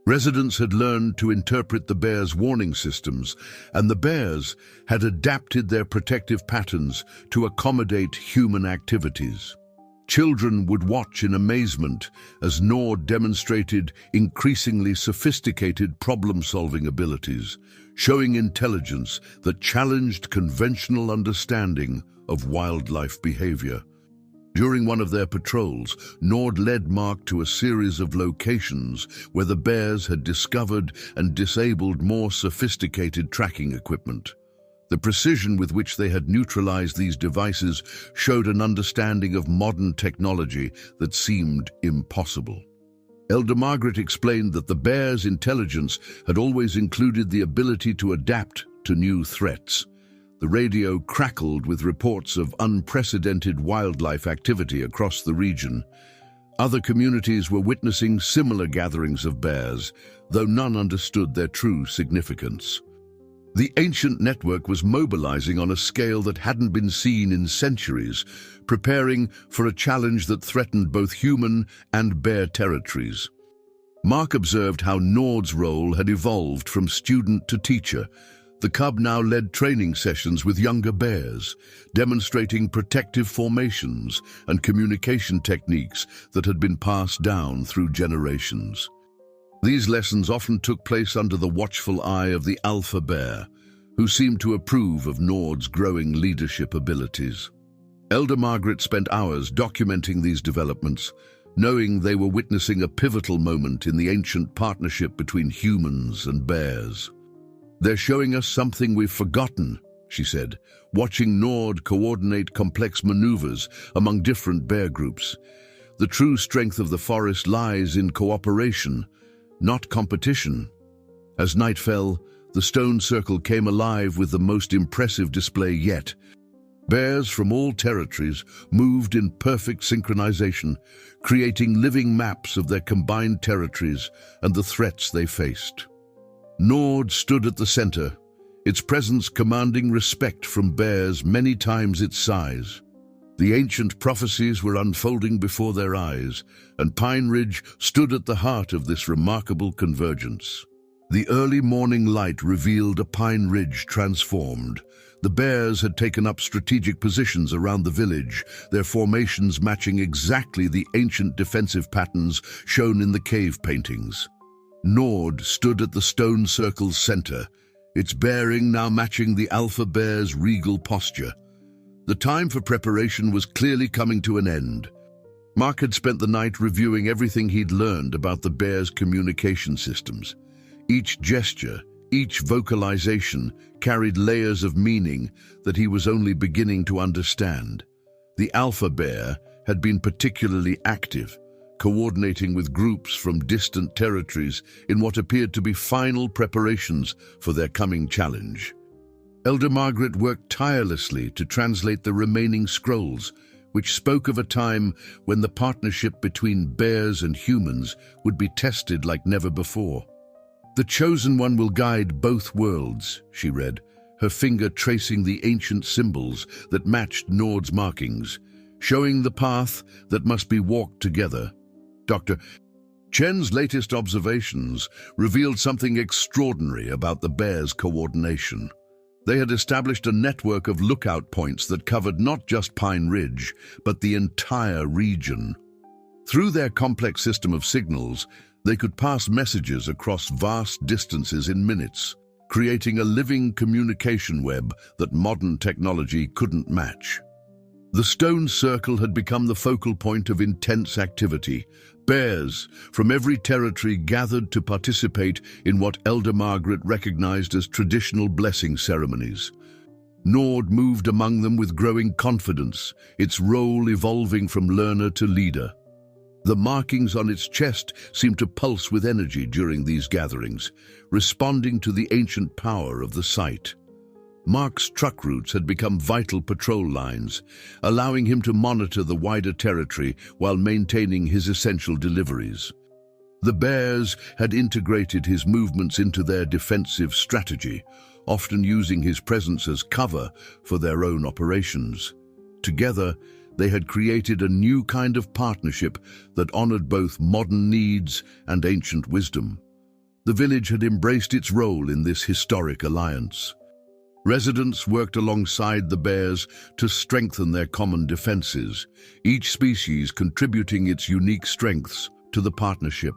Residents had learned to interpret the bears' warning systems, and the bears had adapted their protective patterns to accommodate human activities. Children would watch in amazement as Nord demonstrated increasingly sophisticated problem-solving abilities, showing intelligence that challenged conventional understanding of wildlife behavior. During one of their patrols, Nord led Mark to a series of locations where the bears had discovered and disabled more sophisticated tracking equipment. The precision with which they had neutralized these devices showed an understanding of modern technology that seemed impossible. Elder Margaret explained that the bears' intelligence had always included the ability to adapt to new threats. The radio crackled with reports of unprecedented wildlife activity across the region. Other communities were witnessing similar gatherings of bears, though none understood their true significance. The ancient network was mobilizing on a scale that hadn't been seen in centuries, preparing for a challenge that threatened both human and bear territories. Mark observed how Nord's role had evolved from student to teacher. The cub now led training sessions with younger bears, demonstrating protective formations and communication techniques that had been passed down through generations. These lessons often took place under the watchful eye of the alpha bear, who seemed to approve of Nord's growing leadership abilities. Elder Margaret spent hours documenting these developments, knowing they were witnessing a pivotal moment in the ancient partnership between humans and bears. "They're showing us something we've forgotten," she said, watching Nord coordinate complex maneuvers among different bear groups. "The true strength of the forest lies in cooperation, not competition." As night fell, the stone circle came alive with the most impressive display yet. Bears from all territories moved in perfect synchronization, creating living maps of their combined territories and the threats they faced. Nord stood at the center, its presence commanding respect from bears many times its size. The ancient prophecies were unfolding before their eyes, and Pine Ridge stood at the heart of this remarkable convergence. The early morning light revealed a Pine Ridge transformed. The bears had taken up strategic positions around the village, their formations matching exactly the ancient defensive patterns shown in the cave paintings. Nord stood at the stone circle's center, its bearing now matching the alpha bear's regal posture. The time for preparation was clearly coming to an end. Mark had spent the night reviewing everything he'd learned about the bear's communication systems. Each gesture, each vocalization carried layers of meaning that he was only beginning to understand. The alpha bear had been particularly active, coordinating with groups from distant territories in what appeared to be final preparations for their coming challenge. Elder Margaret worked tirelessly to translate the remaining scrolls, which spoke of a time when the partnership between bears and humans would be tested like never before. "The Chosen One will guide both worlds," she read, her finger tracing the ancient symbols that matched Nord's markings, showing the path that must be walked together. Dr. Chen's latest observations revealed something extraordinary about the bears' coordination. They had established a network of lookout points that covered not just Pine Ridge, but the entire region. Through their complex system of signals, they could pass messages across vast distances in minutes, creating a living communication web that modern technology couldn't match. The stone circle had become the focal point of intense activity. Bears from every territory gathered to participate in what Elder Margaret recognized as traditional blessing ceremonies. Nord moved among them with growing confidence, its role evolving from learner to leader. The markings on its chest seemed to pulse with energy during these gatherings, responding to the ancient power of the site. Mark's truck routes had become vital patrol lines, allowing him to monitor the wider territory while maintaining his essential deliveries. The bears had integrated his movements into their defensive strategy, often using his presence as cover for their own operations. Together, they had created a new kind of partnership that honored both modern needs and ancient wisdom. The village had embraced its role in this historic alliance. Residents worked alongside the bears to strengthen their common defenses, each species contributing its unique strengths to the partnership.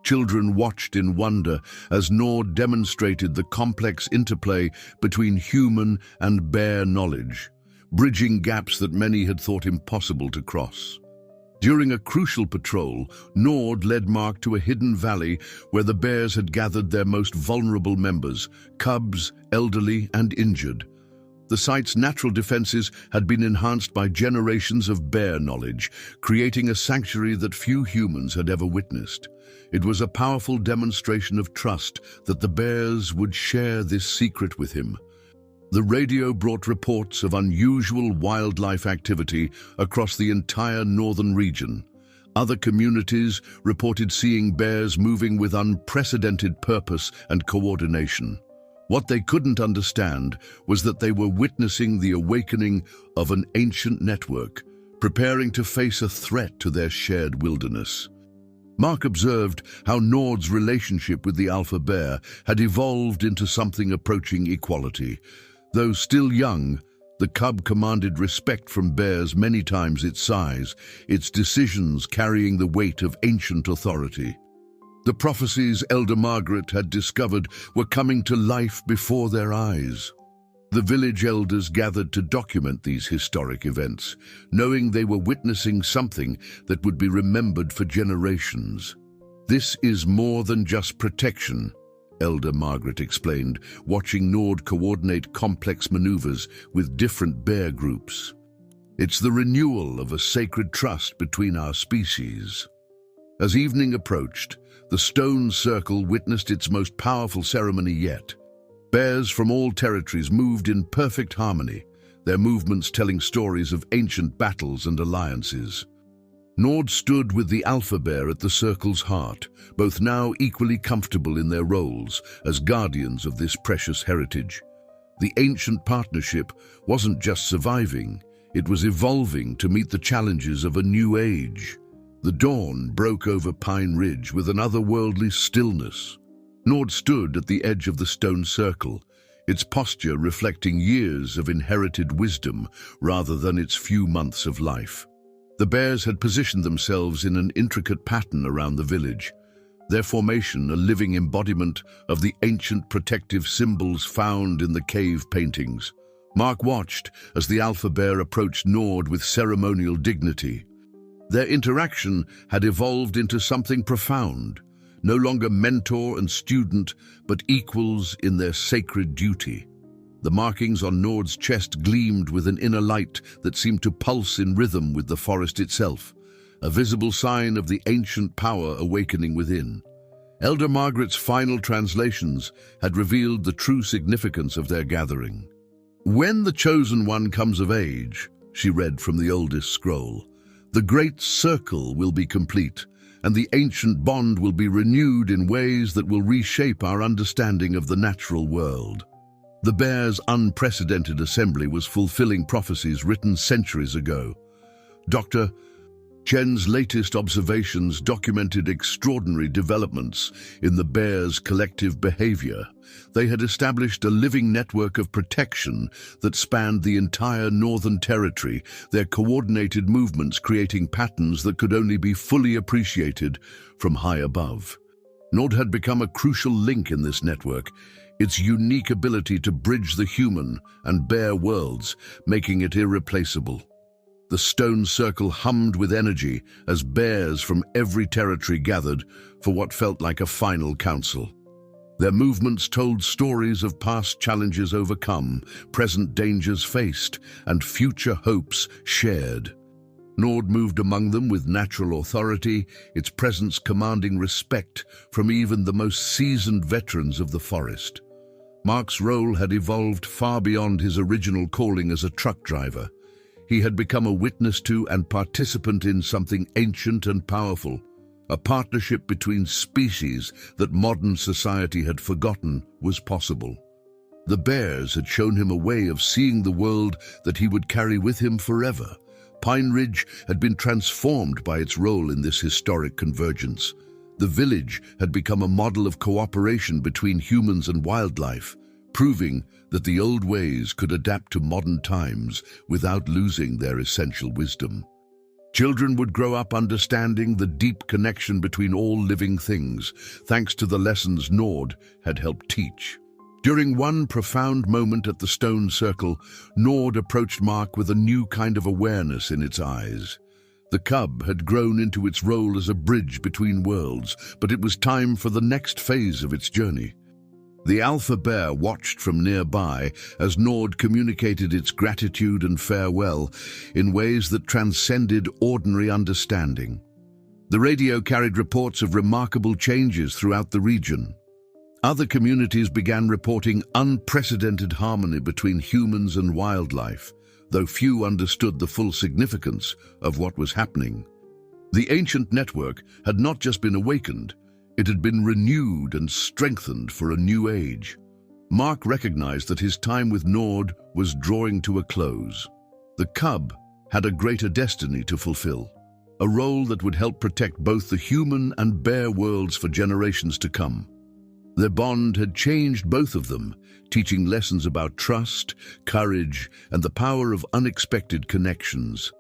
Children watched in wonder as Nord demonstrated the complex interplay between human and bear knowledge, bridging gaps that many had thought impossible to cross. During a crucial patrol, Nord led Mark to a hidden valley where the bears had gathered their most vulnerable members, cubs, elderly, and injured. The site's natural defenses had been enhanced by generations of bear knowledge, creating a sanctuary that few humans had ever witnessed. It was a powerful demonstration of trust that the bears would share this secret with him. The radio brought reports of unusual wildlife activity across the entire northern region. Other communities reported seeing bears moving with unprecedented purpose and coordination. What they couldn't understand was that they were witnessing the awakening of an ancient network, preparing to face a threat to their shared wilderness. Mark observed how Nord's relationship with the alpha bear had evolved into something approaching equality. Though still young, the cub commanded respect from bears many times its size, its decisions carrying the weight of ancient authority. The prophecies Elder Margaret had discovered were coming to life before their eyes. The village elders gathered to document these historic events, knowing they were witnessing something that would be remembered for generations. "This is more than just protection," Elder Margaret explained, watching Nord coordinate complex maneuvers with different bear groups. "It's the renewal of a sacred trust between our species." As evening approached, the stone circle witnessed its most powerful ceremony yet. Bears from all territories moved in perfect harmony, their movements telling stories of ancient battles and alliances. Nord stood with the alpha bear at the circle's heart, both now equally comfortable in their roles as guardians of this precious heritage. The ancient partnership wasn't just surviving, it was evolving to meet the challenges of a new age. The dawn broke over Pine Ridge with an otherworldly stillness. Nord stood at the edge of the stone circle, its posture reflecting years of inherited wisdom rather than its few months of life. The bears had positioned themselves in an intricate pattern around the village, their formation a living embodiment of the ancient protective symbols found in the cave paintings. Mark watched as the alpha bear approached Nord with ceremonial dignity. Their interaction had evolved into something profound, no longer mentor and student, but equals in their sacred duty. The markings on Nord's chest gleamed with an inner light that seemed to pulse in rhythm with the forest itself, a visible sign of the ancient power awakening within. Elder Margaret's final translations had revealed the true significance of their gathering. "When the chosen one comes of age," she read from the oldest scroll, "the great circle will be complete, and the ancient bond will be renewed in ways that will reshape our understanding of the natural world." The bear's unprecedented assembly was fulfilling prophecies written centuries ago. Dr. Chen's latest observations documented extraordinary developments in the bear's collective behavior. They had established a living network of protection that spanned the entire Northern Territory, their coordinated movements creating patterns that could only be fully appreciated from high above. Nord had become a crucial link in this network, its unique ability to bridge the human and bear worlds, making it irreplaceable. The stone circle hummed with energy as bears from every territory gathered for what felt like a final council. Their movements told stories of past challenges overcome, present dangers faced, and future hopes shared. Nord moved among them with natural authority, its presence commanding respect from even the most seasoned veterans of the forest. Mark's role had evolved far beyond his original calling as a truck driver. He had become a witness to and participant in something ancient and powerful, a partnership between species that modern society had forgotten was possible. The bears had shown him a way of seeing the world that he would carry with him forever. Pine Ridge had been transformed by its role in this historic convergence. The village had become a model of cooperation between humans and wildlife, proving that the old ways could adapt to modern times without losing their essential wisdom. Children would grow up understanding the deep connection between all living things, thanks to the lessons Nord had helped teach. During one profound moment at the stone circle, Nord approached Mark with a new kind of awareness in its eyes. The cub had grown into its role as a bridge between worlds, but it was time for the next phase of its journey. The alpha bear watched from nearby as Nord communicated its gratitude and farewell in ways that transcended ordinary understanding. The radio carried reports of remarkable changes throughout the region. Other communities began reporting unprecedented harmony between humans and wildlife, though few understood the full significance of what was happening. The ancient network had not just been awakened, it had been renewed and strengthened for a new age. Mark recognized that his time with Nord was drawing to a close. The cub had a greater destiny to fulfill, a role that would help protect both the human and bear worlds for generations to come. Their bond had changed both of them, teaching lessons about trust, courage, and the power of unexpected connections.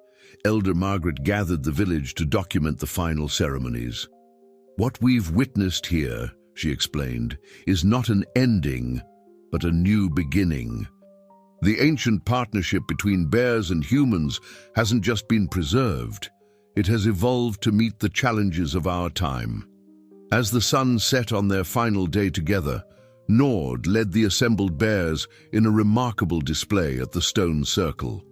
Elder Margaret gathered the village to document the final ceremonies. "What we've witnessed here," she explained, "is not an ending, but a new beginning. The ancient partnership between bears and humans hasn't just been preserved, it has evolved to meet the challenges of our time. As the sun set on their final day together, Nord led the assembled bears in a remarkable display at the stone circle.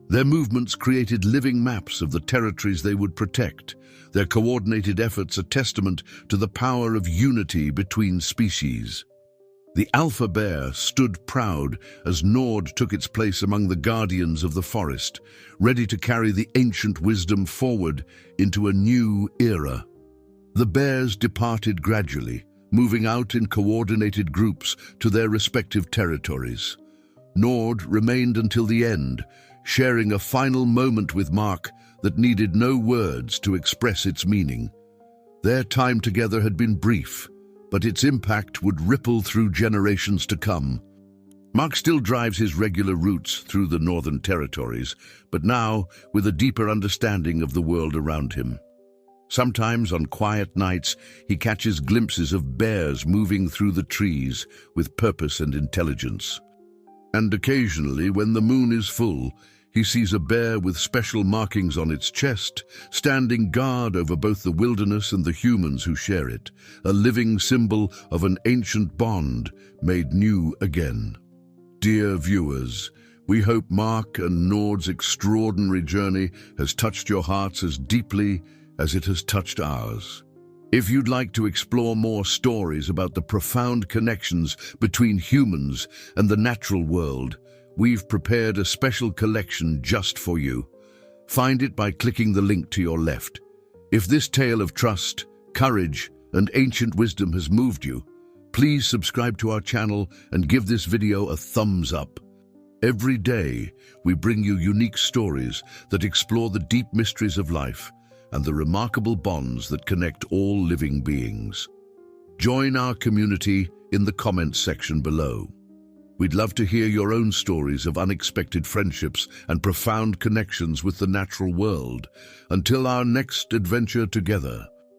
Their movements created living maps of the territories they would protect, their coordinated efforts a testament to the power of unity between species. The alpha bear stood proud as Nord took its place among the guardians of the forest, ready to carry the ancient wisdom forward into a new era. The bears departed gradually, moving out in coordinated groups to their respective territories. Nord remained until the end, sharing a final moment with Mark that needed no words to express its meaning. Their time together had been brief, but its impact would ripple through generations to come. Mark still drives his regular routes through the Northern Territories, but now with a deeper understanding of the world around him. Sometimes on quiet nights, he catches glimpses of bears moving through the trees with purpose and intelligence. And occasionally, when the moon is full, he sees a bear with special markings on its chest, standing guard over both the wilderness and the humans who share it, a living symbol of an ancient bond made new again. Dear viewers, we hope Mark and Nord's extraordinary journey has touched your hearts as deeply as it has touched ours. If you'd like to explore more stories about the profound connections between humans and the natural world, we've prepared a special collection just for you. Find it by clicking the link to your left. If this tale of trust, courage, and ancient wisdom has moved you, please subscribe to our channel and give this video a thumbs up. Every day, we bring you unique stories that explore the deep mysteries of life and the remarkable bonds that connect all living beings. Join our community in the comments section below. We'd love to hear your own stories of unexpected friendships and profound connections with the natural world. Until our next adventure together,